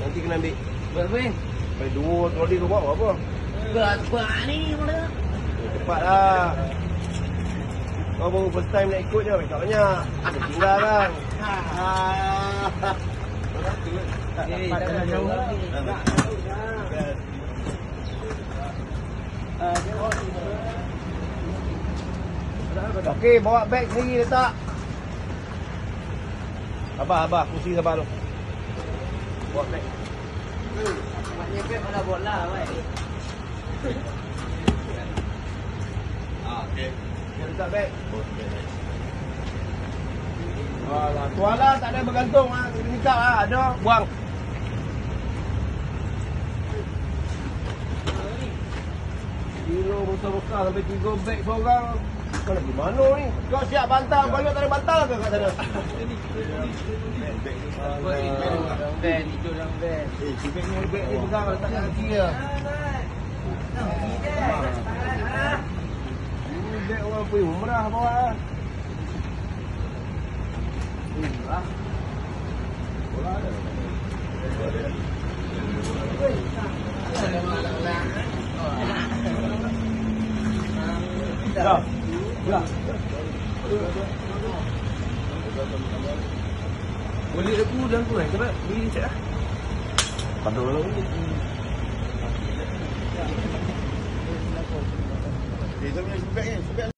nanti kena ambil. Berapa? Sampai 2 troli kau bawa apa? Cepat ni mana? Cepatlah. Kau baru first time nak ikut je, tak banyak. Tinggal kan. Tak jauh lagi. Okey, bawa beg sendiri letak. Abah, kursi sabar tu. Bawa beg. Maknanya beg mana bola, baik. Okey. Dia letak beg. Alah, tualah tak ada bergantung ah, kena nikah ah, ada buang. Kilo besar-besar sampai 3 beg seorang. Kau nak pergi mana ni? Kau siap bantal, balik tak ada bantal ke kat sana? Beg, hijau dalam beg. Si beg ni pegang letak kat kaki dia. Ini beg orang pergi umrah bawa lah. Umrah? Bola ada. Dah. Bola. Boleh aku dan tu kan? Cepat beli cek lah. Pada orang ni. Dia punya sebab ni.